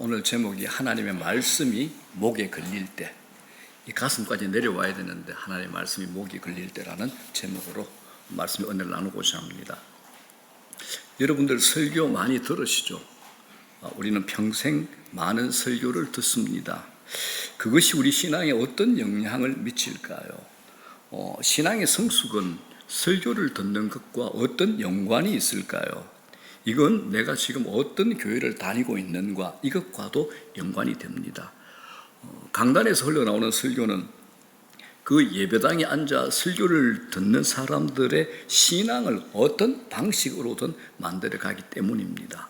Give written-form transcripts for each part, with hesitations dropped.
오늘 제목이 하나님의 말씀이 목에 걸릴 때, 이 가슴까지 내려와야 되는데 하나님의 말씀이 목에 걸릴 때라는 제목으로 말씀을 오늘 나누고자 합니다. 여러분들 설교 많이 들으시죠? 우리는 평생 많은 설교를 듣습니다. 그것이 우리 신앙에 어떤 영향을 미칠까요? 신앙의 성숙은 설교를 듣는 것과 어떤 연관이 있을까요? 이건 내가 지금 어떤 교회를 다니고 있는가 이것과도 연관이 됩니다. 강단에서 흘러나오는 설교는 그 예배당에 앉아 설교를 듣는 사람들의 신앙을 어떤 방식으로든 만들어가기 때문입니다.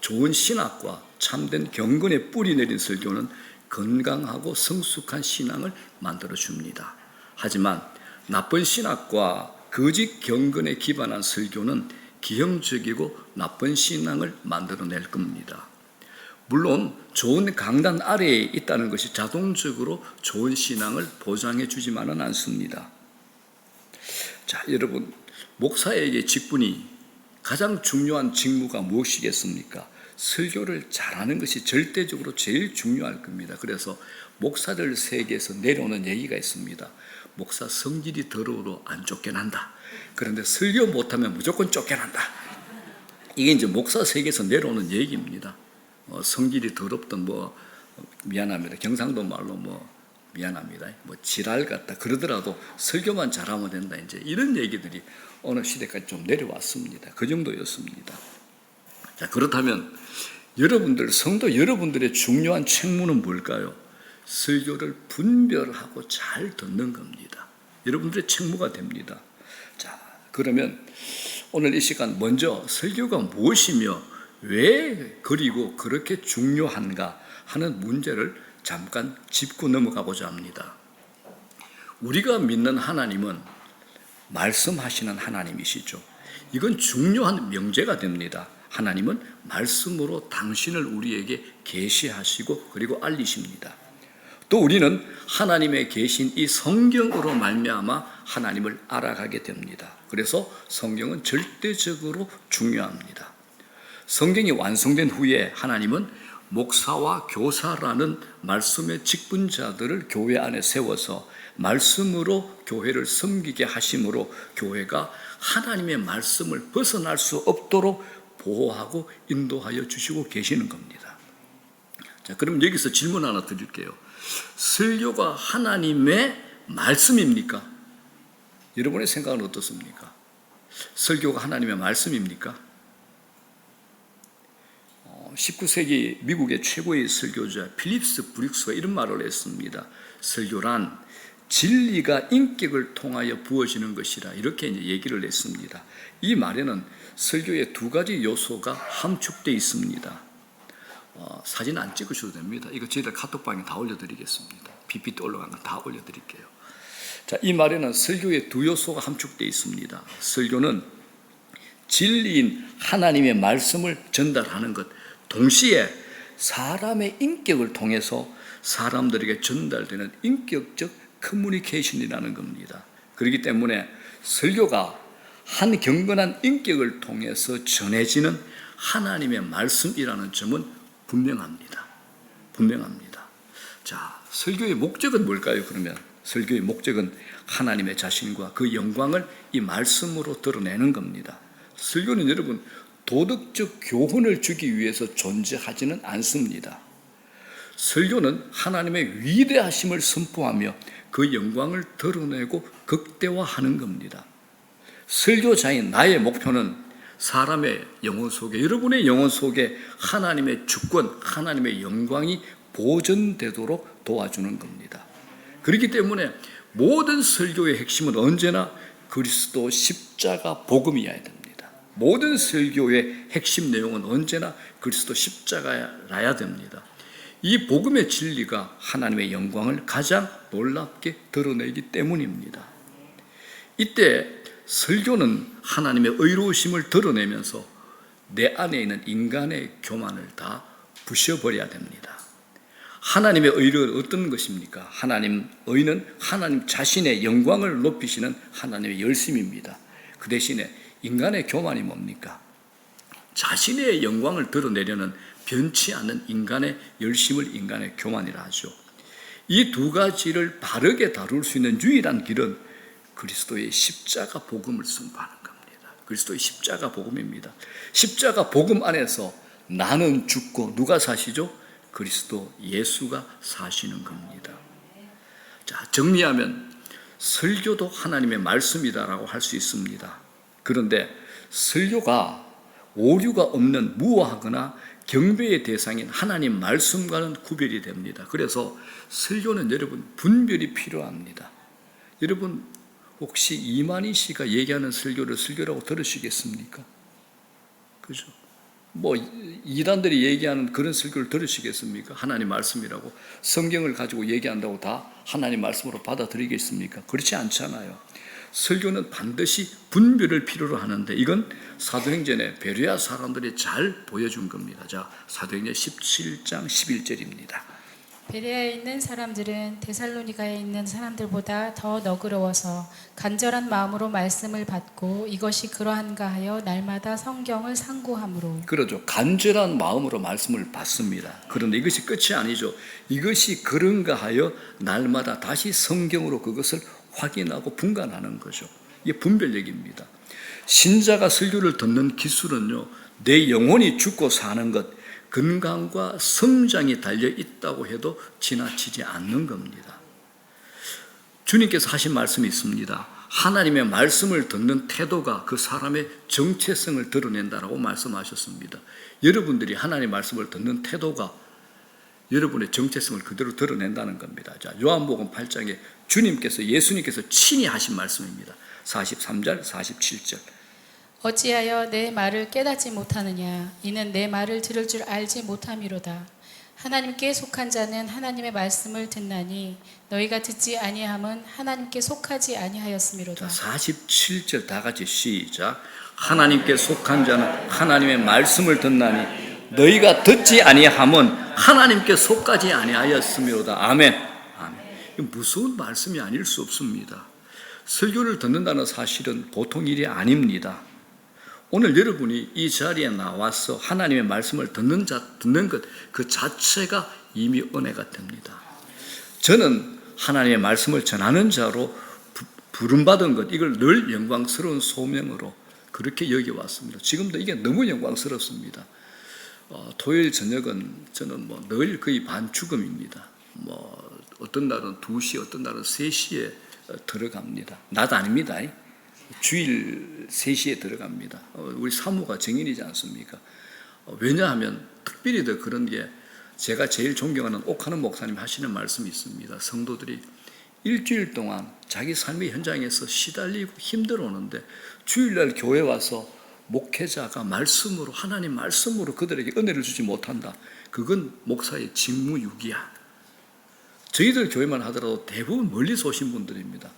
좋은 신학과 참된 경건의 뿌리 내린 설교는 건강하고 성숙한 신앙을 만들어줍니다. 하지만 나쁜 신학과 거짓 경건에 기반한 설교는 기형적이고 나쁜 신앙을 만들어낼 겁니다. 물론 좋은 강단 아래에 있다는 것이 자동적으로 좋은 신앙을 보장해 주지만은 않습니다. 자, 여러분, 목사에게 직분이 가장 중요한 직무가 무엇이겠습니까? 설교를 잘하는 것이 절대적으로 제일 중요할 겁니다. 그래서 목사들 세계에서 내려오는 얘기가 있습니다. 목사 성질이 더러워도 안 쫓겨난다. 그런데 설교 못하면 무조건 쫓겨난다. 이게 이제 목사 세계에서 내려오는 얘기입니다. 성질이 더럽던 미안합니다. 경상도 말로 미안합니다. 지랄 같다 그러더라도 설교만 잘하면 된다. 이제 이런 얘기들이 어느 시대까지 좀 내려왔습니다. 그 정도였습니다. 자, 그렇다면 여러분들, 성도 여러분들의 중요한 책무는 뭘까요? 설교를 분별하고 잘 듣는 겁니다. 여러분들의 책무가 됩니다. 자, 그러면 오늘 이 시간 먼저 설교가 무엇이며 왜 그리고 그렇게 중요한가 하는 문제를 잠깐 짚고 넘어가고자 합니다. 우리가 믿는 하나님은 말씀하시는 하나님이시죠. 이건 중요한 명제가 됩니다. 하나님은 말씀으로 당신을 우리에게 계시하시고 그리고 알리십니다. 또 우리는 하나님의 계신 이 성경으로 말미암아 하나님을 알아가게 됩니다. 그래서 성경은 절대적으로 중요합니다. 성경이 완성된 후에 하나님은 목사와 교사라는 말씀의 직분자들을 교회 안에 세워서 말씀으로 교회를 섬기게 하심으로 교회가 하나님의 말씀을 벗어날 수 없도록 보호하고 인도하여 주시고 계시는 겁니다. 자, 그럼 여기서 질문 하나 드릴게요. 설교가 하나님의 말씀입니까? 여러분의 생각은 어떻습니까? 설교가 하나님의 말씀입니까? 19세기 미국의 최고의 설교자 필립스 브룩스가 이런 말을 했습니다. 설교란 진리가 인격을 통하여 부어지는 것이라 이렇게 얘기를 했습니다. 이 말에는 설교의 두 가지 요소가 함축되어 있습니다. 사진 안 찍으셔도 됩니다. 이거 저희들 카톡방에 다 올려드리겠습니다. PPT 올라간 거 다 올려드릴게요. 자, 이 말에는 설교의 두 요소가 함축되어 있습니다. 설교는 진리인 하나님의 말씀을 전달하는 것, 동시에 사람의 인격을 통해서 사람들에게 전달되는 인격적 커뮤니케이션이라는 겁니다. 그렇기 때문에 설교가 한 경건한 인격을 통해서 전해지는 하나님의 말씀이라는 점은 분명합니다. 자, 설교의 목적은 뭘까요? 그러면 설교의 목적은 하나님의 자신과 그 영광을 이 말씀으로 드러내는 겁니다. 설교는 여러분 도덕적 교훈을 주기 위해서 존재하지는 않습니다. 설교는 하나님의 위대하심을 선포하며 그 영광을 드러내고 극대화하는 겁니다. 설교자인 나의 목표는 사람의 영혼 속에, 여러분의 영혼 속에 하나님의 주권, 하나님의 영광이 보존되도록 도와주는 겁니다. 그렇기 때문에 모든 설교의 핵심은 언제나 그리스도 십자가 복음이어야 됩니다. 모든 설교의 핵심 내용은 언제나 그리스도 십자가라야 됩니다. 이 복음의 진리가 하나님의 영광을 가장 놀랍게 드러내기 때문입니다. 이때 설교는 하나님의 의로우심을 드러내면서 내 안에 있는 인간의 교만을 다 부셔버려야 됩니다. 하나님의 의는 어떤 것입니까? 의는 하나님 자신의 영광을 높이시는 하나님의 열심입니다. 그 대신에 인간의 교만이 뭡니까? 자신의 영광을 드러내려는 변치 않는 인간의 열심을 인간의 교만이라 하죠. 이 두 가지를 바르게 다룰 수 있는 유일한 길은 그리스도의 십자가 복음을 승부하는 겁니다. 그리스도의 십자가 복음입니다. 십자가 복음 안에서 나는 죽고 누가 사시죠? 그리스도 예수가 사시는 겁니다. 자, 정리하면 설교도 하나님의 말씀이다라고 할 수 있습니다. 그런데 설교가 오류가 없는 무어하거나 경배의 대상인 하나님 말씀과는 구별이 됩니다. 그래서 설교는 여러분 분별이 필요합니다. 여러분 혹시 이만희 씨가 얘기하는 설교를 설교라고 들으시겠습니까? 그죠? 뭐 이단들이 얘기하는 그런 설교를 들으시겠습니까? 하나님 말씀이라고 성경을 가지고 얘기한다고 다 하나님 말씀으로 받아들이겠습니까? 그렇지 않잖아요. 설교는 반드시 분별을 필요로 하는데 이건 사도행전의 베레아 사람들이 잘 보여준 겁니다. 자, 사도행전 17장 11절입니다. 베레아에 있는 사람들은 데살로니가에 있는 사람들보다 더 너그러워서 간절한 마음으로 말씀을 받고 이것이 그러한가 하여 날마다 성경을 상고함으로. 그러죠. 간절한 마음으로 말씀을 받습니다. 그런데 이것이 끝이 아니죠. 이것이 그런가 하여 날마다 다시 성경으로 그것을 확인하고 분간하는 거죠. 이게 분별력입니다. 신자가 설교를 듣는 기술은요, 내 영혼이 죽고 사는 것, 건강과 성장이 달려 있다고 해도 지나치지 않는 겁니다. 주님께서 하신 말씀이 있습니다. 하나님의 말씀을 듣는 태도가 그 사람의 정체성을 드러낸다라고 말씀하셨습니다. 여러분들이 하나님의 말씀을 듣는 태도가 여러분의 정체성을 그대로 드러낸다는 겁니다. 자, 요한복음 8장에 예수님께서 친히 하신 말씀입니다. 43절, 47절. 어찌하여 내 말을 깨닫지 못하느냐? 이는 내 말을 들을 줄 알지 못함이로다. 하나님께 속한 자는 하나님의 말씀을 듣나니 너희가 듣지 아니함은 하나님께 속하지 아니하였음이로다. 자, 47절 다 같이 시작. 하나님께 속한 자는 하나님의 말씀을 듣나니 너희가 듣지 아니함은 하나님께 속하지 아니하였음이로다. 아멘. 아멘. 무서운 말씀이 아닐 수 없습니다. 설교를 듣는다는 사실은 보통 일이 아닙니다. 오늘 여러분이 이 자리에 나와서 하나님의 말씀을 듣는 것 그 자체가 이미 은혜가 됩니다. 저는 하나님의 말씀을 전하는 자로 부름받은 것, 이걸 늘 영광스러운 소명으로 그렇게 여겨왔습니다. 지금도 이게 너무 영광스럽습니다. 토요일 저녁은 저는 늘 거의 반죽음입니다. 어떤 날은 2시, 어떤 날은 3시에 들어갑니다. 낮 아닙니다. 주일 3시에 들어갑니다. 우리 사모가 정인이지 않습니까? 왜냐하면 특별히 더 그런 게 제가 제일 존경하는 옥하는 목사님 하시는 말씀이 있습니다. 성도들이 일주일 동안 자기 삶의 현장에서 시달리고 힘들어오는데 주일날 교회 와서 목회자가 말씀으로, 하나님 말씀으로 그들에게 은혜를 주지 못한다. 그건 목사의 직무유기야. 저희들 교회만 하더라도 대부분 멀리서 오신 분들입니다.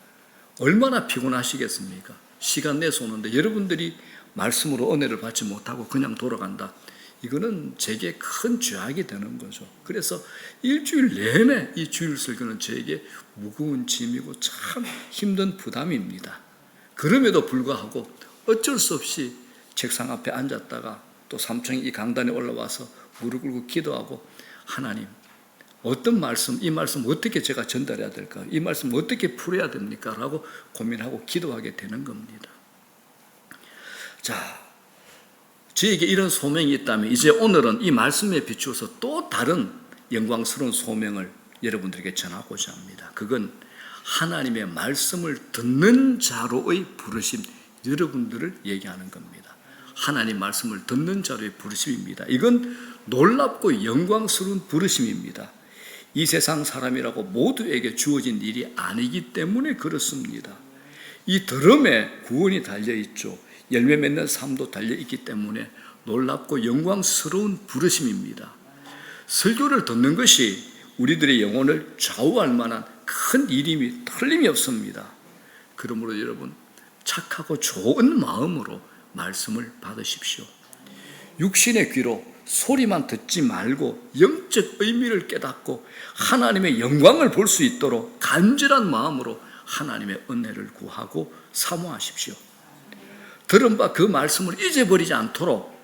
얼마나 피곤하시겠습니까? 시간 내서 오는데 여러분들이 말씀으로 은혜를 받지 못하고 그냥 돌아간다. 이거는 제게 큰 죄악이 되는 거죠. 그래서 일주일 내내 이 주일 설교는 저에게 무거운 짐이고 참 힘든 부담입니다. 그럼에도 불구하고 어쩔 수 없이 책상 앞에 앉았다가 또 3층 이 강단에 올라와서 무릎 꿇고 기도하고 하나님, 어떤 말씀, 이 말씀 어떻게 제가 전달해야 될까? 이 말씀 어떻게 풀어야 됩니까? 라고 고민하고 기도하게 되는 겁니다. 자, 저에게 이런 소명이 있다면 이제 오늘은 이 말씀에 비추어서 또 다른 영광스러운 소명을 여러분들에게 전하고자 합니다. 그건 하나님의 말씀을 듣는 자로의 부르심, 여러분들을 얘기하는 겁니다. 하나님 말씀을 듣는 자로의 부르심입니다. 이건 놀랍고 영광스러운 부르심입니다. 이 세상 사람이라고 모두에게 주어진 일이 아니기 때문에 그렇습니다. 이 들음에 구원이 달려있죠. 열매 맺는 삶도 달려있기 때문에 놀랍고 영광스러운 부르심입니다. 설교를 듣는 것이 우리들의 영혼을 좌우할 만한 큰 일임이 틀림이 없습니다. 그러므로 여러분 착하고 좋은 마음으로 말씀을 받으십시오. 육신의 귀로 소리만 듣지 말고 영적 의미를 깨닫고 하나님의 영광을 볼 수 있도록 간절한 마음으로 하나님의 은혜를 구하고 사모하십시오. 들은 바 그 말씀을 잊어버리지 않도록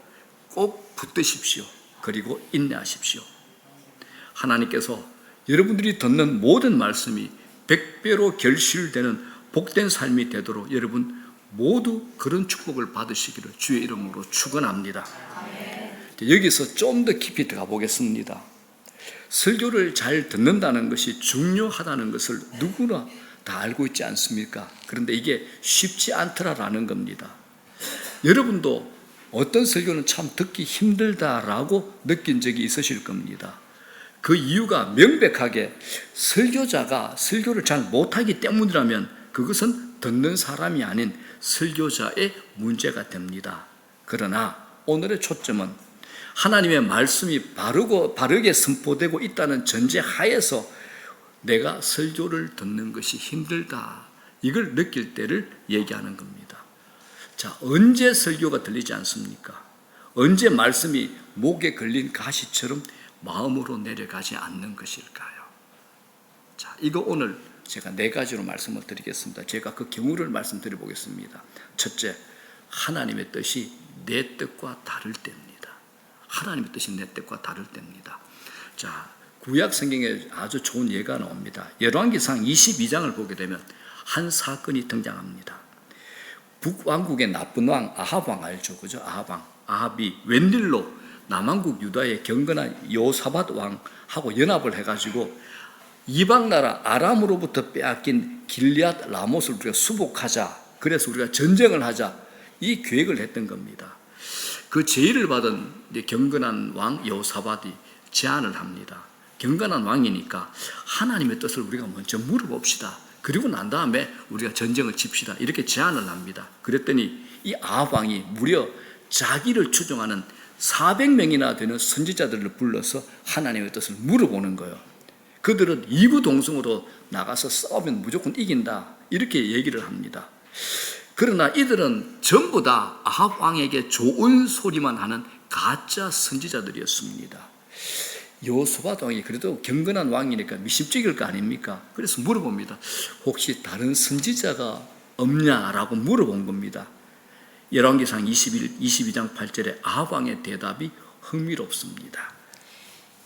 꼭 붙드십시오. 그리고 인내하십시오. 하나님께서 여러분들이 듣는 모든 말씀이 100배로 결실되는 복된 삶이 되도록 여러분 모두 그런 축복을 받으시기를 주의 이름으로 축원합니다. 여기서 좀 더 깊이 들어가 보겠습니다. 설교를 잘 듣는다는 것이 중요하다는 것을 누구나 다 알고 있지 않습니까? 그런데 이게 쉽지 않더라라는 겁니다. 여러분도 어떤 설교는 참 듣기 힘들다라고 느낀 적이 있으실 겁니다. 그 이유가 명백하게 설교자가 설교를 잘 못하기 때문이라면 그것은 듣는 사람이 아닌 설교자의 문제가 됩니다. 그러나 오늘의 초점은 하나님의 말씀이 바르게 선포되고 있다는 전제 하에서 내가 설교를 듣는 것이 힘들다, 이걸 느낄 때를 얘기하는 겁니다. 자, 언제 설교가 들리지 않습니까? 언제 말씀이 목에 걸린 가시처럼 마음으로 내려가지 않는 것일까요? 자, 이거 오늘 제가 4가지로 말씀을 드리겠습니다. 제가 그 경우를 말씀드려 보겠습니다. 첫째, 하나님의 뜻이 내 뜻과 다를 때입니다. 하나님의 뜻이 내 뜻과 다를 때입니다. 자, 구약 성경에 아주 좋은 예가 나옵니다. 열왕기상 22장을 보게 되면 한 사건이 등장합니다. 북왕국의 나쁜 왕 아합 왕 알죠? 그죠? 아합이 웬일로 남왕국 유다의 경건한 여호사밧 왕하고 연합을 해가지고 이방 나라 아람으로부터 빼앗긴 길앗 라못을 우리가 수복하자, 그래서 우리가 전쟁을 하자, 이 계획을 했던 겁니다. 그 제의를 받은 경건한 왕 여호사밧이 제안을 합니다. 경건한 왕이니까 하나님의 뜻을 우리가 먼저 물어봅시다. 그리고 난 다음에 우리가 전쟁을 칩시다. 이렇게 제안을 합니다. 그랬더니 이 아합 왕이 무려 자기를 추종하는 400명이나 되는 선지자들을 불러서 하나님의 뜻을 물어보는 거예요. 그들은 이구동성으로 나가서 싸우면 무조건 이긴다, 이렇게 얘기를 합니다. 그러나 이들은 전부 다 아합 왕에게 좋은 소리만 하는 가짜 선지자들이었습니다. 여호사밧 왕이 그래도 경건한 왕이니까 미심쩍일 거 아닙니까? 그래서 물어봅니다. 혹시 다른 선지자가 없냐라고 물어본 겁니다. 열왕기상 22장 8절에 아합 왕의 대답이 흥미롭습니다.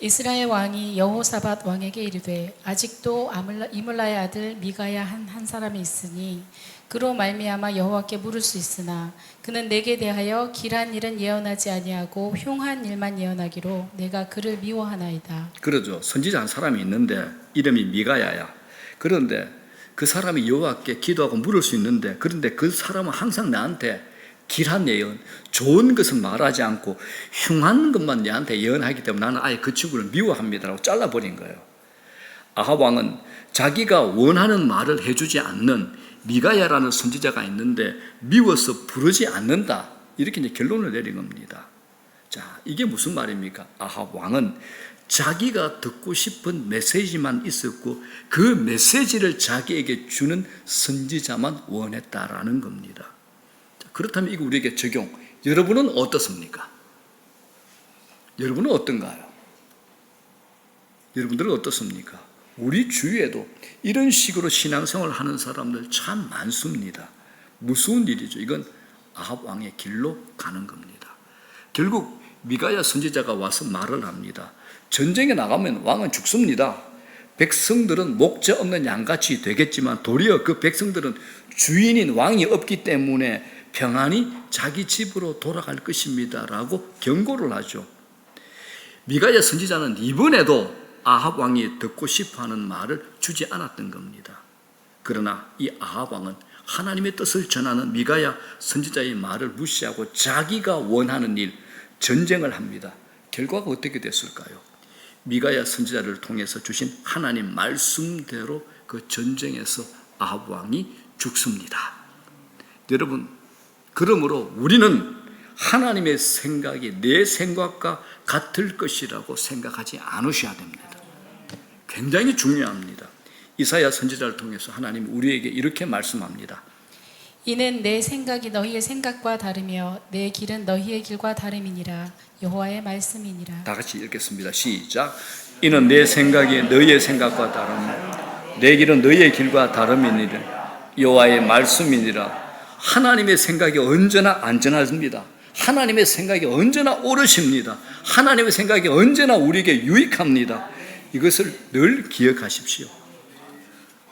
이스라엘 왕이 여호사밧 왕에게 이르되 아직도 이물라의 아들 미가야 한 사람이 있으니 그로 말미암아 여호와께 물을 수 있으나 그는 내게 대하여 길한 일은 예언하지 아니하고 흉한 일만 예언하기로 내가 그를 미워하나이다. 그러죠. 선지자 한 사람이 있는데 이름이 미가야야. 그런데 그 사람이 여호와께 기도하고 물을 수 있는데, 그런데 그 사람은 항상 나한테 길한 예언, 좋은 것은 말하지 않고 흉한 것만 내한테 예언하기 때문에 나는 아예 그 친구를 미워합니다라고 잘라버린 거예요. 아합 왕은 자기가 원하는 말을 해주지 않는 미가야라는 선지자가 있는데 미워서 부르지 않는다, 이렇게 이제 결론을 내린 겁니다. 자, 이게 무슨 말입니까? 아합 왕은 자기가 듣고 싶은 메시지만 있었고 그 메시지를 자기에게 주는 선지자만 원했다라는 겁니다. 그렇다면 이거 우리에게 적용, 여러분은 어떻습니까? 여러분은 어떤가요? 여러분들은 어떻습니까? 우리 주위에도 이런 식으로 신앙생활을 하는 사람들 참 많습니다. 무서운 일이죠. 이건 아합 왕의 길로 가는 겁니다. 결국 미가야 선지자가 와서 말을 합니다. 전쟁에 나가면 왕은 죽습니다. 백성들은 목자 없는 양같이 되겠지만 도리어 그 백성들은 주인인 왕이 없기 때문에 평안히 자기 집으로 돌아갈 것입니다 라고 경고를 하죠. 미가야 선지자는 이번에도 아합 왕이 듣고 싶어하는 말을 주지 않았던 겁니다. 그러나 이 아합 왕은 하나님의 뜻을 전하는 미가야 선지자의 말을 무시하고 자기가 원하는 일, 전쟁을 합니다. 결과가 어떻게 됐을까요? 미가야 선지자를 통해서 주신 하나님 말씀대로 그 전쟁에서 아합 왕이 죽습니다. 여러분, 그러므로 우리는 하나님의 생각이 내 생각과 같을 것이라고 생각하지 않으셔야 됩니다. 굉장히 중요합니다. 이사야 선지자를 통해서 하나님이 우리에게 이렇게 말씀합니다. 이는 내 생각이 너희의 생각과 다르며 내 길은 너희의 길과 다름이니라. 여호와의 말씀이니라. 다 같이 읽겠습니다. 시작. 이는 내 생각이 너희의 생각과 다르며 내 길은 너희의 길과 다름이니라. 여호와의 말씀이니라. 하나님의 생각이 언제나 안전합니다. 하나님의 생각이 언제나 옳으십니다. 하나님의 생각이 언제나 우리에게 유익합니다. 이것을 늘 기억하십시오.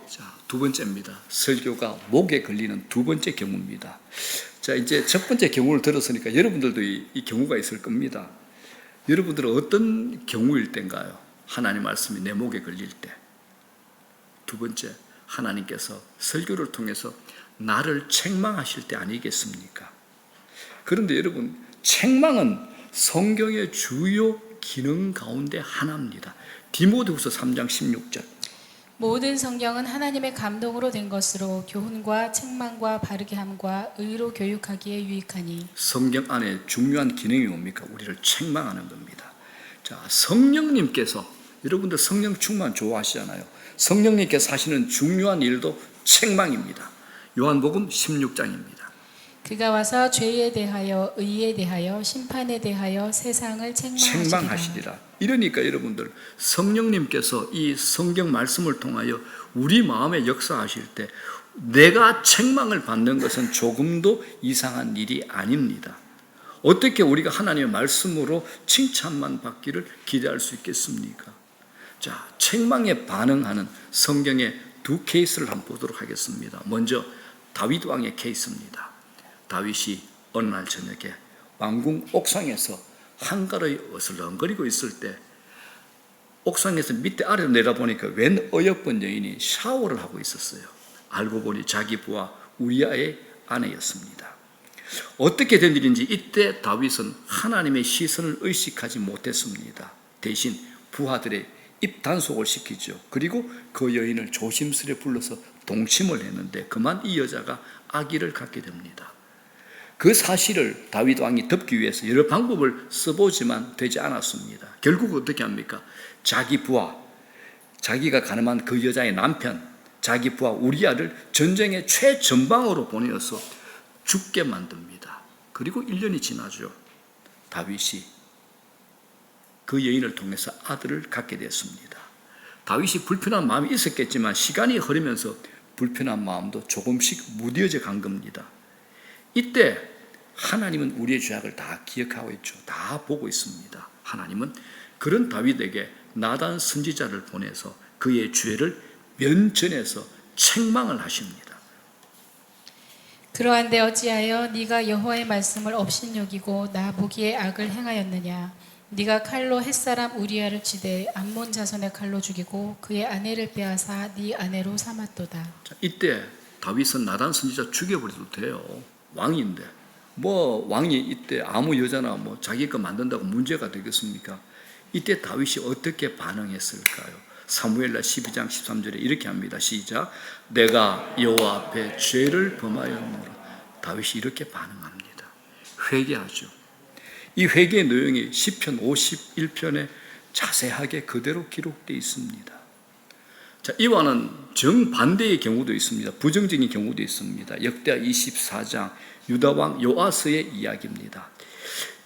자, 두 번째입니다. 설교가 목에 걸리는 두 번째 경우입니다. 자, 이제 첫 번째 경우를 들었으니까 여러분들도 이 경우가 있을 겁니다. 여러분들은 어떤 경우일 때인가요? 하나님 말씀이 내 목에 걸릴 때. 두 번째, 하나님께서 설교를 통해서 나를 책망하실 때 아니겠습니까? 그런데 여러분, 책망은 성경의 주요 기능 가운데 하나입니다. 디모데후서 3장 16절. 모든 성경은 하나님의 감동으로 된 것으로 교훈과 책망과 바르게 함과 의로 교육하기에 유익하니. 성경 안에 중요한 기능이 뭡니까? 우리를 책망하는 겁니다. 자, 성령님께서, 여러분들 성령 충만 좋아하시잖아요. 성령님께서 하시는 중요한 일도 책망입니다. 요한복음 16장입니다. 그가 와서 죄에 대하여 의에 대하여 심판에 대하여 세상을 책망하시리라. 이러니까 여러분들, 성령님께서 이 성경 말씀을 통하여 우리 마음에 역사하실 때 내가 책망을 받는 것은 조금도 이상한 일이 아닙니다. 어떻게 우리가 하나님의 말씀으로 칭찬만 받기를 기대할 수 있겠습니까? 자, 책망에 반응하는 성경의 두 케이스를 한번 보도록 하겠습니다. 먼저 다윗 왕의 케이스입니다. 다윗이 어느 날 저녁에 왕궁 옥상에서 한가로이 어슬렁거리고 있을 때 옥상에서 밑에 아래로 내려보니까 웬 어여쁜 여인이 샤워를 하고 있었어요. 알고 보니 자기 부하 우리아의 아내였습니다. 어떻게 된 일인지 이때 다윗은 하나님의 시선을 의식하지 못했습니다. 대신 부하들의 입 단속을 시키죠. 그리고 그 여인을 조심스레 불러서 동침을 했는데 그만 이 여자가 아기를 갖게 됩니다. 그 사실을 다윗 왕이 덮기 위해서 여러 방법을 써보지만 되지 않았습니다. 결국 어떻게 합니까? 자기 부하, 자기가 가늠한 그 여자의 남편, 자기 부하 우리아를 전쟁의 최전방으로 보내어서 죽게 만듭니다. 그리고 1년이 지나죠. 다윗이 그 여인을 통해서 아들을 갖게 됐습니다. 다윗이 불편한 마음이 있었겠지만 시간이 흐르면서 불편한 마음도 조금씩 무뎌져 간 겁니다. 이때 하나님은 우리의 죄악을 다 기억하고 있죠. 다 보고 있습니다. 하나님은 그런 다윗에게 나단 선지자를 보내서 그의 죄를 면전에서 책망을 하십니다. 그러한데 어찌하여 네가 여호와의 말씀을 업신여기고 나 보기에 악을 행하였느냐? 네가 칼로 햇사람 우리아를 치되 암몬 자손의 칼로 죽이고 그의 아내를 빼앗아 네 아내로 삼았도다. 자, 이때 다윗은 나단 선지자 죽여버려도 돼요. 왕인데 왕이 이때 아무 여자나 자기 거 만든다고 문제가 되겠습니까? 이때 다윗이 어떻게 반응했을까요? 사무엘라 12장 13절에 이렇게 합니다. 시작. 내가 여호와 앞에 죄를 범하였노라. 다윗이 이렇게 반응합니다. 회개하죠. 이 회개의 내용이 시편 51편에 자세하게 그대로 기록되어 있습니다. 자, 이와는 정반대의 경우도 있습니다. 부정적인 경우도 있습니다. 역대하 24장 유다왕 요아스의 이야기입니다.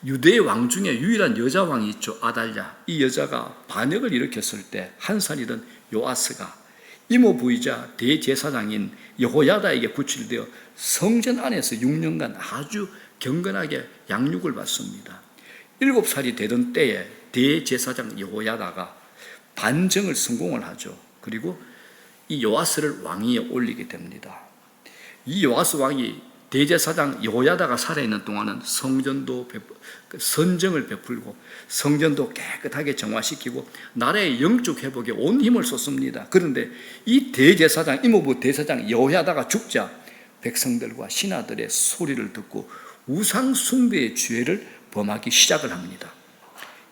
유대의 왕 중에 유일한 여자 왕이 있죠. 아달랴. 이 여자가 반역을 일으켰을 때 한 살이던 요아스가 이모 부이자 대제사장인 여호야다에게 구출되어 성전 안에서 6년간 아주 경건하게 양육을 받습니다. 7살이 되던 때에 대제사장 여호야다가 반정을 성공을 하죠. 그리고 이 요아스를 왕위에 올리게 됩니다. 이 요아스 왕이 대제사장 여호야다가 살아있는 동안은 선정을 베풀고 성전도 깨끗하게 정화시키고 나라의 영적 회복에 온 힘을 쏟습니다. 그런데 이 대제사장 이모부 대제사장 여호야다가 죽자 백성들과 신하들의 소리를 듣고 우상 숭배의 죄를 범하기 시작을 합니다.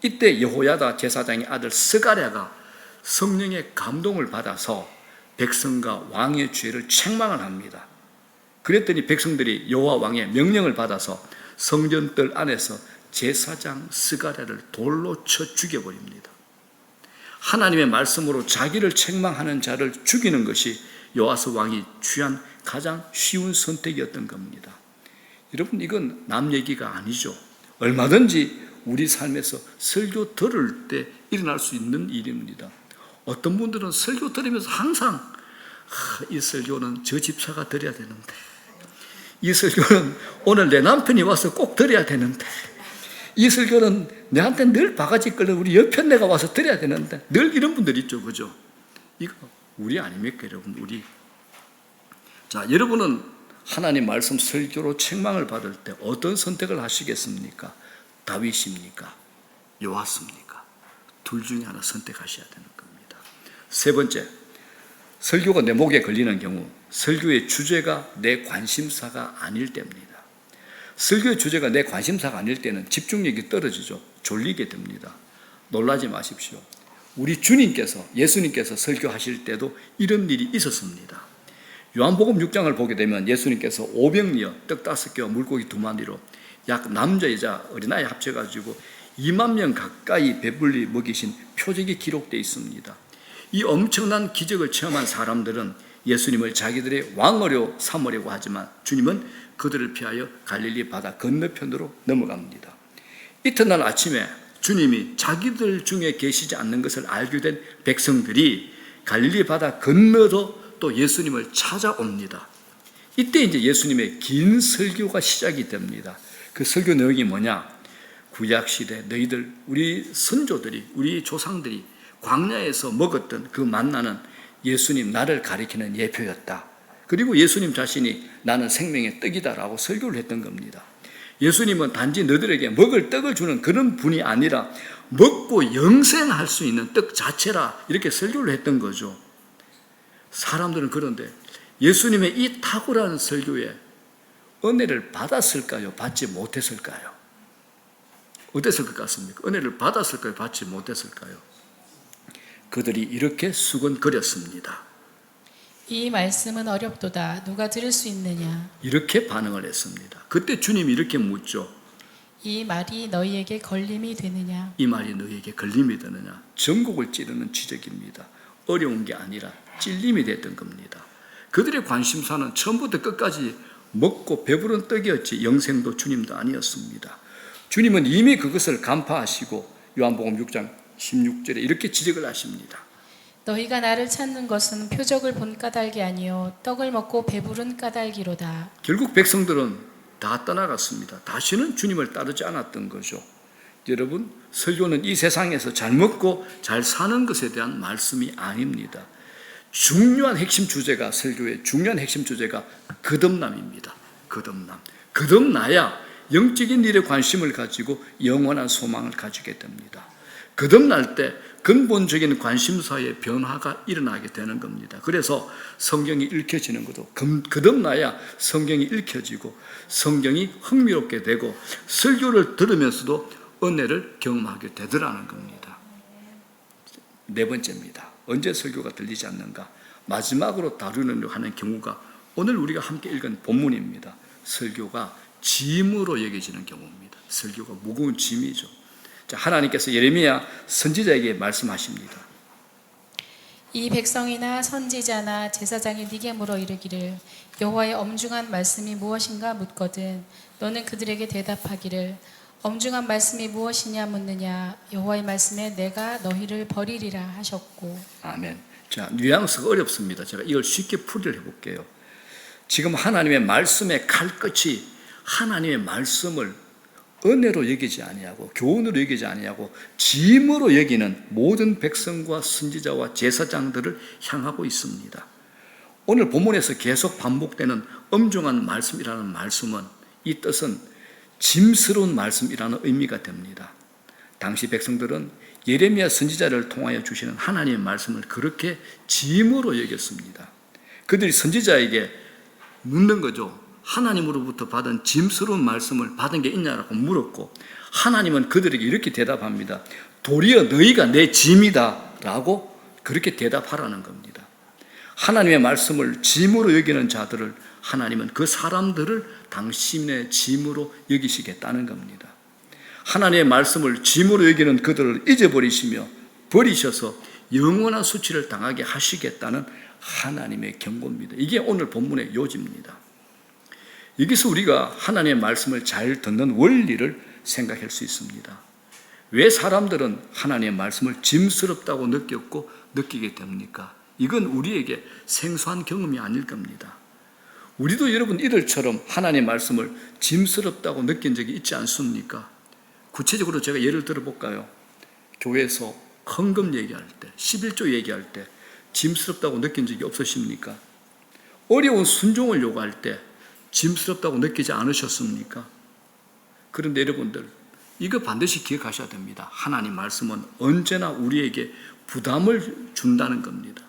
이때 여호야다 제사장의 아들 스가랴가 성령의 감동을 받아서 백성과 왕의 죄를 책망을 합니다. 그랬더니 백성들이 여호와 왕의 명령을 받아서 성전뜰 안에서 제사장 스가랴를 돌로 쳐 죽여버립니다. 하나님의 말씀으로 자기를 책망하는 자를 죽이는 것이 요아스 왕이 취한 가장 쉬운 선택이었던 겁니다. 여러분, 이건 남 얘기가 아니죠. 얼마든지 우리 삶에서 설교 들을 때 일어날 수 있는 일입니다. 어떤 분들은 설교 들으면서 항상 이 설교는 저 집사가 드려야 되는데, 이 설교는 오늘 내 남편이 와서 꼭 들어야 되는데, 이 설교는 내한테 늘 바가지 끌려 우리 옆편 내가 와서 들어야 되는데, 늘 이런 분들 있죠, 그죠? 이거 우리 아닙니까, 여러분? 우리. 자, 여러분은 하나님 말씀 설교로 책망을 받을 때 어떤 선택을 하시겠습니까? 다윗입니까? 요아스입니까? 둘 중에 하나 선택하셔야 되는 겁니다. 세 번째, 설교가 내 목에 걸리는 경우 설교의 주제가 내 관심사가 아닐 때입니다. 설교의 주제가 내 관심사가 아닐 때는 집중력이 떨어지죠. 졸리게 됩니다. 놀라지 마십시오. 우리 주님께서, 예수님께서 설교하실 때도 이런 일이 있었습니다. 요한복음 6장을 보게 되면 예수님께서 오병이어 떡 5개와 물고기 2마리로 약 남자 여자 어린아이 합쳐가지고 2만 명 가까이 배불리 먹이신 표적이 기록되어 있습니다. 이 엄청난 기적을 체험한 사람들은 예수님을 자기들의 왕으로 삼으려고 하지만 주님은 그들을 피하여 갈릴리 바다 건너편으로 넘어갑니다. 이튿날 아침에 주님이 자기들 중에 계시지 않는 것을 알게 된 백성들이 갈릴리 바다 건너로 또 예수님을 찾아옵니다. 이때 이제 예수님의 긴 설교가 시작이 됩니다. 그 설교 내용이 뭐냐? 구약시대 너희들, 우리 선조들이, 우리 조상들이 광야에서 먹었던 그 만나는 예수님 나를 가리키는 예표였다. 그리고 예수님 자신이 나는 생명의 떡이다라고 설교를 했던 겁니다. 예수님은 단지 너희들에게 먹을 떡을 주는 그런 분이 아니라 먹고 영생할 수 있는 떡 자체라 이렇게 설교를 했던 거죠. 사람들은 그런데 예수님의 이 탁월한 설교에 은혜를 받았을까요? 받지 못했을까요? 어땠을 것 같습니까? 은혜를 받았을까요? 받지 못했을까요? 그들이 이렇게 수근거렸습니다. 이 말씀은 어렵도다. 누가 들을 수 있느냐? 이렇게 반응을 했습니다. 그때 주님이 이렇게 묻죠. 이 말이 너희에게 걸림이 되느냐? 이 말이 너희에게 걸림이 되느냐? 전곡을 찌르는 지적입니다. 어려운 게 아니라 찔림이 됐던 겁니다. 그들의 관심사는 처음부터 끝까지 먹고 배부른 떡이었지 영생도 주님도 아니었습니다. 주님은 이미 그것을 간파하시고 요한복음 6장 16절에 이렇게 지적을 하십니다. 너희가 나를 찾는 것은 표적을 본 까닭이 아니요 떡을 먹고 배부른 까닭이로다. 결국 백성들은 다 떠나갔습니다. 다시는 주님을 따르지 않았던 거죠. 여러분, 설교는 이 세상에서 잘 먹고 잘 사는 것에 대한 말씀이 아닙니다. 중요한 핵심 주제가, 설교의 중요한 핵심 주제가 거듭남입니다. 거듭남. 거듭나야 영적인 일에 관심을 가지고 영원한 소망을 가지게 됩니다. 거듭날 때 근본적인 관심사의 변화가 일어나게 되는 겁니다. 그래서 성경이 읽혀지는 것도 거듭나야 성경이 읽혀지고 성경이 흥미롭게 되고 설교를 들으면서도 은혜를 경험하게 되더라는 겁니다. 네 번째입니다. 언제 설교가 들리지 않는가? 마지막으로 다루려고 하는 경우가 오늘 우리가 함께 읽은 본문입니다. 설교가 짐으로 여겨지는 경우입니다. 설교가 무거운 짐이죠. 자, 하나님께서 예레미야 선지자에게 말씀하십니다. 이 백성이나 선지자나 제사장이 네게 물어 이르기를 여호와의 엄중한 말씀이 무엇인가 묻거든 너는 그들에게 대답하기를 엄중한 말씀이 무엇이냐 묻느냐 여호와의 말씀에 내가 너희를 버리리라 하셨고. 아멘. 자, 뉘앙스가 어렵습니다. 제가 이걸 쉽게 풀이를 해볼게요. 지금 하나님의 말씀의 칼끝이 하나님의 말씀을 은혜로 여기지 아니하고 교훈으로 여기지 아니하고 짐으로 여기는 모든 백성과 선지자와 제사장들을 향하고 있습니다. 오늘 본문에서 계속 반복되는 엄중한 말씀이라는 말씀은 이 뜻은 짐스러운 말씀이라는 의미가 됩니다. 당시 백성들은 예레미야 선지자를 통하여 주시는 하나님의 말씀을 그렇게 짐으로 여겼습니다. 그들이 선지자에게 묻는 거죠. 하나님으로부터 받은 짐스러운 말씀을 받은 게 있냐라고 물었고 하나님은 그들에게 이렇게 대답합니다. 도리어 너희가 내 짐이다 라고 그렇게 대답하라는 겁니다. 하나님의 말씀을 짐으로 여기는 자들을 하나님은 그 사람들을 당신의 짐으로 여기시겠다는 겁니다. 하나님의 말씀을 짐으로 여기는 그들을 잊어버리시며 버리셔서 영원한 수치를 당하게 하시겠다는 하나님의 경고입니다. 이게 오늘 본문의 요지입니다. 여기서 우리가 하나님의 말씀을 잘 듣는 원리를 생각할 수 있습니다. 왜 사람들은 하나님의 말씀을 짐스럽다고 느꼈고 느끼게 됩니까? 이건 우리에게 생소한 경험이 아닐 겁니다. 우리도 여러분 이들처럼 하나님의 말씀을 짐스럽다고 느낀 적이 있지 않습니까? 구체적으로 제가 예를 들어볼까요? 교회에서 헌금 얘기할 때, 11조 얘기할 때 짐스럽다고 느낀 적이 없으십니까? 어려운 순종을 요구할 때 짐스럽다고 느끼지 않으셨습니까? 그런데 여러분들, 이거 반드시 기억하셔야 됩니다. 하나님 말씀은 언제나 우리에게 부담을 준다는 겁니다.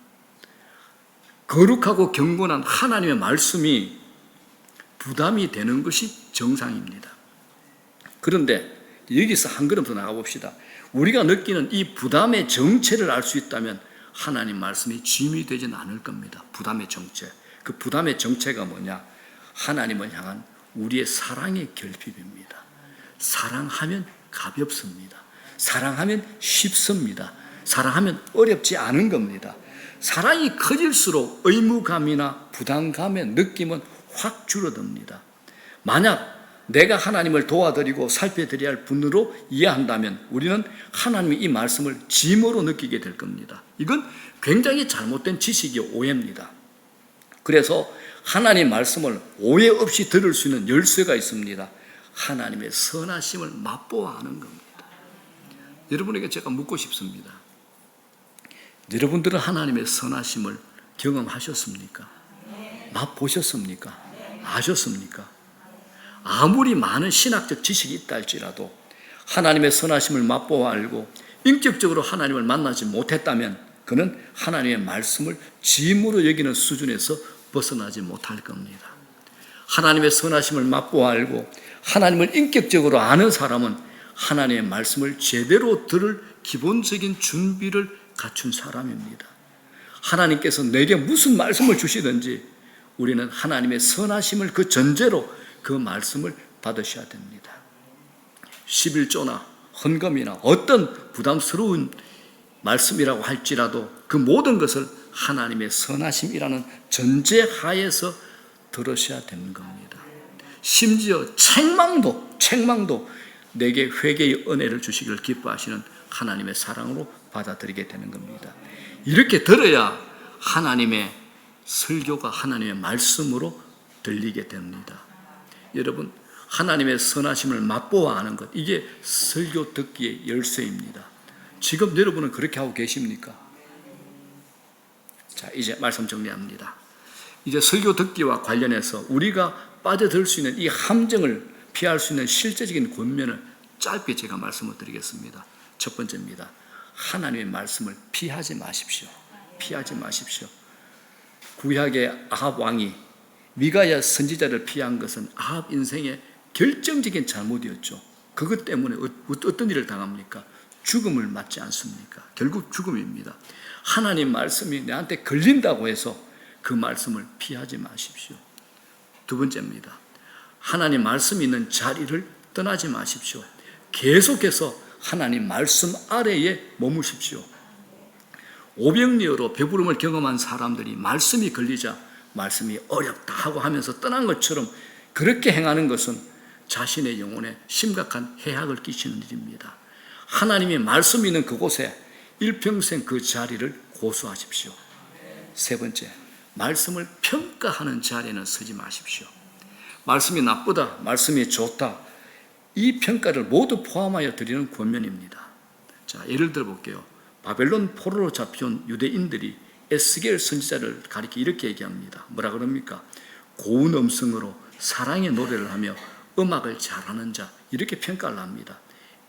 거룩하고 경건한 하나님의 말씀이 부담이 되는 것이 정상입니다. 그런데 여기서 한 걸음 더 나가봅시다. 우리가 느끼는 이 부담의 정체를 알 수 있다면 하나님 말씀이 짐이 되지는 않을 겁니다. 부담의 정체. 그 부담의 정체가 뭐냐? 하나님을 향한 우리의 사랑의 결핍입니다. 사랑하면 가볍습니다. 사랑하면 쉽습니다. 사랑하면 어렵지 않은 겁니다. 사랑이 커질수록 의무감이나 부담감의 느낌은 확 줄어듭니다. 만약 내가 하나님을 도와드리고 살펴드려야 할 분으로 이해한다면 우리는 하나님의 이 말씀을 짐으로 느끼게 될 겁니다. 이건 굉장히 잘못된 지식이 오해입니다. 그래서 하나님 말씀을 오해 없이 들을 수 있는 열쇠가 있습니다. 하나님의 선하심을 맛보아 하는 겁니다. 여러분에게 제가 묻고 싶습니다. 여러분들은 하나님의 선하심을 경험하셨습니까? 맛보셨습니까? 아셨습니까? 아무리 많은 신학적 지식이 있다 할지라도 하나님의 선하심을 맛보아 알고 인격적으로 하나님을 만나지 못했다면 그는 하나님의 말씀을 짐으로 여기는 수준에서 벗어나지 못할 겁니다. 하나님의 선하심을 맛보아 알고 하나님을 인격적으로 아는 사람은 하나님의 말씀을 제대로 들을 기본적인 준비를 갖춘 사람입니다. 하나님께서 내게 무슨 말씀을 주시든지 우리는 하나님의 선하심을 그 전제로 그 말씀을 받으셔야 됩니다. 11조나 헌금이나 어떤 부담스러운 말씀이라고 할지라도 그 모든 것을 하나님의 선하심이라는 전제하에서 들으셔야 되는 겁니다. 심지어 책망도 내게 회개의 은혜를 주시기를 기뻐하시는 하나님의 사랑으로 받아들이게 되는 겁니다. 이렇게 들어야 하나님의 설교가 하나님의 말씀으로 들리게 됩니다. 여러분, 하나님의 선하심을 맛보아 아는 것, 이게 설교 듣기의 열쇠입니다. 지금 여러분은 그렇게 하고 계십니까? 자, 이제 말씀 정리합니다. 이제 설교 듣기와 관련해서 우리가 빠져들 수 있는 이 함정을 피할 수 있는 실제적인 권면을 짧게 제가 말씀을 드리겠습니다. 첫 번째입니다. 하나님의 말씀을 피하지 마십시오. 피하지 마십시오. 구약의 아합 왕이 미가야 선지자를 피한 것은 아합 인생의 결정적인 잘못이었죠. 그것 때문에 어떤 일을 당합니까? 죽음을 맞지 않습니까? 결국 죽음입니다. 하나님 말씀이 내한테 걸린다고 해서 그 말씀을 피하지 마십시오. 두 번째입니다. 하나님 말씀이 있는 자리를 떠나지 마십시오. 계속해서 하나님 말씀 아래에 머무십시오. 오병이어로 배부름을 경험한 사람들이 말씀이 걸리자 말씀이 어렵다 하고 하면서 떠난 것처럼 그렇게 행하는 것은 자신의 영혼에 심각한 해악을 끼치는 일입니다. 하나님의 말씀이 있는 그곳에 일평생 그 자리를 고수하십시오. 세 번째, 말씀을 평가하는 자리에는 서지 마십시오. 말씀이 나쁘다, 말씀이 좋다, 이 평가를 모두 포함하여 드리는 권면입니다. 자, 예를 들어 볼게요. 바벨론 포로로 잡혀온 유대인들이 에스겔 선지자를 가리켜 이렇게 얘기합니다. 뭐라 그럽니까? 고운 음성으로 사랑의 노래를 하며 음악을 잘하는 자, 이렇게 평가를 합니다.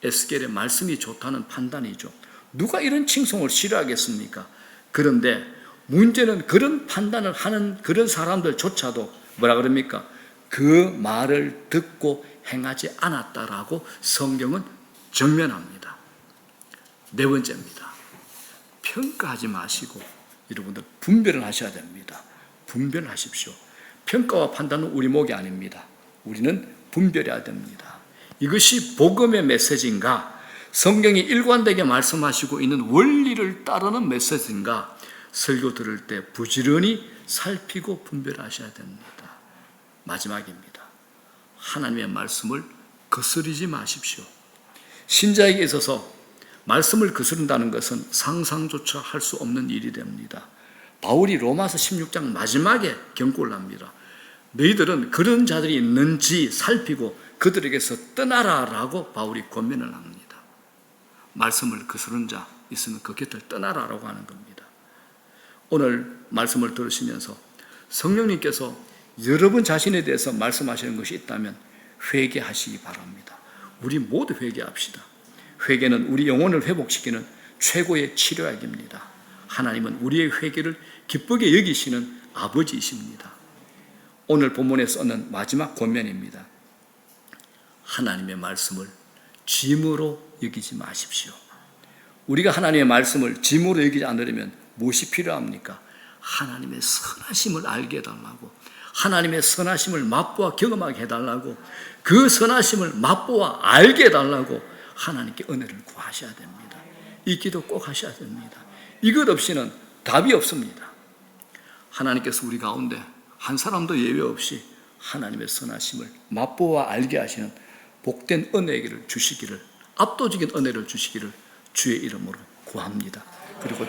에스겔의 말씀이 좋다는 판단이죠. 누가 이런 칭송을 싫어하겠습니까? 그런데 문제는 그런 판단을 하는 그런 사람들조차도 뭐라 그럽니까? 그 말을 듣고 행하지 않았다라고 성경은 정면합니다. 네 번째입니다. 평가하지 마시고 여러분들 분별을 하셔야 됩니다. 분별하십시오. 평가와 판단은 우리 몫이 아닙니다. 우리는 분별해야 됩니다. 이것이 복음의 메시지인가? 성경이 일관되게 말씀하시고 있는 원리를 따르는 메시지인가? 설교 들을 때 부지런히 살피고 분별하셔야 됩니다. 마지막입니다. 하나님의 말씀을 거스르지 마십시오. 신자에게 있어서 말씀을 거스른다는 것은 상상조차 할 수 없는 일이 됩니다. 바울이 로마서 16장 마지막에 경고를 합니다. 너희들은 그런 자들이 있는지 살피고 그들에게서 떠나라라고 바울이 권면을 합니다. 말씀을 거스른 자 있으면 그 곁을 떠나라라고 하는 겁니다. 오늘 말씀을 들으시면서 성령님께서 여러분 자신에 대해서 말씀하시는 것이 있다면 회개하시기 바랍니다. 우리 모두 회개합시다. 회개는 우리 영혼을 회복시키는 최고의 치료약입니다. 하나님은 우리의 회개를 기쁘게 여기시는 아버지이십니다. 오늘 본문에 쓰는 마지막 권면입니다. 하나님의 말씀을 짐으로 여기지 마십시오. 우리가 하나님의 말씀을 짐으로 여기지 않으려면 무엇이 필요합니까? 하나님의 선하심을 알게 해달라고, 하나님의 선하심을 맛보아 경험하게 해달라고, 그 선하심을 맛보아 알게 해달라고 하나님께 은혜를 구하셔야 됩니다. 이 기도 꼭 하셔야 됩니다. 이것 없이는 답이 없습니다. 하나님께서 우리 가운데 한 사람도 예외 없이 하나님의 선하심을 맛보아 알게 하시는 복된 은혜를 주시기를, 압도적인 은혜를 주시기를 주의 이름으로 구합니다. 그리고